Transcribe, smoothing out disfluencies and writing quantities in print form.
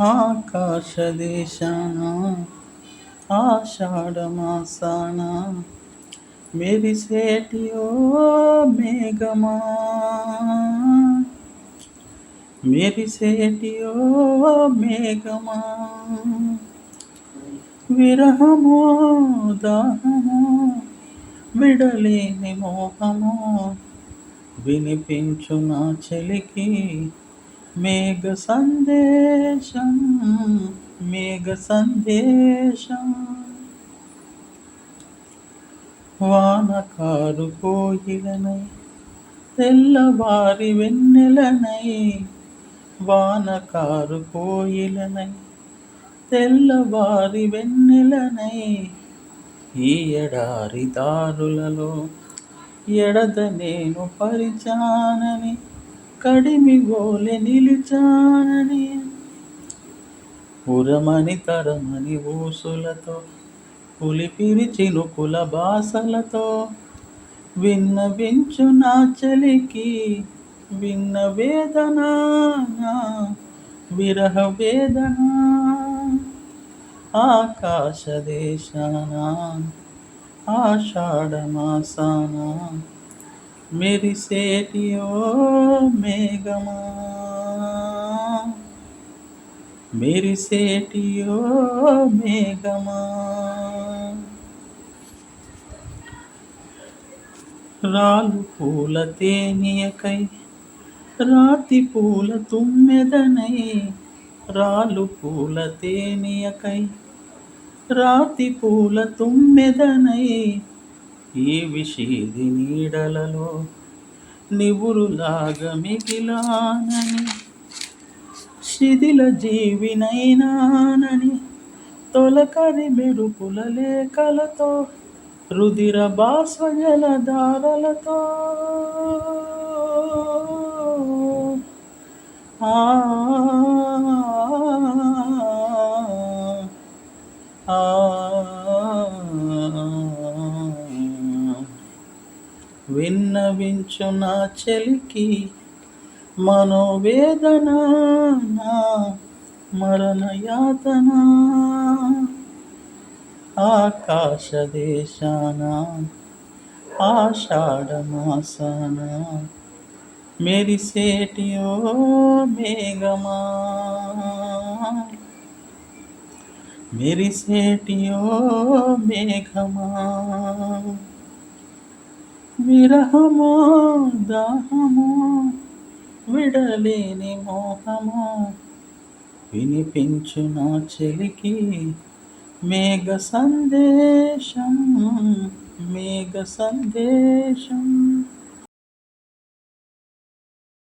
ఆకాశదేశాన ఆషాఢమాసాన మెరిసేటి ఓ మేఘమా, మెరిసేటి ఓ మేఘమా, విరహమో దాహమో విడలేని మోహమో వినిపించు నా చెలికి మేఘ సందేశం, మేఘ సందేశం. వానకారు కోయిలనై తెల్లవారి వెన్నెలనై, వానకారు కోయిలనై తెల్లవారి వెన్నెలనై, ఈ ఎడారి దారులలో ఎడద నేను పరిచానని కడిమి గోలె నిలిచానని, ఉరమని తరమని ఊసులతో పులిపిరి చినుకుల బాసలతో విన్నవించు నా చలికి విన్న వేదన, విరహ వేదన. ఆకాశదేశాన ఆషాఢమాసాన మెరిసేటి ఓ మేఘమా, మెరిసేటి ఓ మేఘమా, రాలు పూల తేనియకై రాతి పూల తుమ్మెదనై, రాలు పూల తేనియకై రాతి పూల తుమ్మెదనై, ఈ విషీది నీడలలో నివురులాగా మిగిలానని, శిథిల జీవినైనానని తొలకరి మెరుపుల లేఖలతో రుధిర బాష్పజల ధారలతో ఆ ఆ విన్నవించు నా చెలికి మనోవేదన, నా మరణ యాతన. ఆకాశదేశాన ఆషాఢమాసాన మెరిసేటి ఓ మేఘమా, మెరిసేటి ఓ మేఘమా, విరహమో దాహమో విడలేని మోహమో వినిపించు నా చెలికి మేఘ సందేశం, మేఘ సందేశం.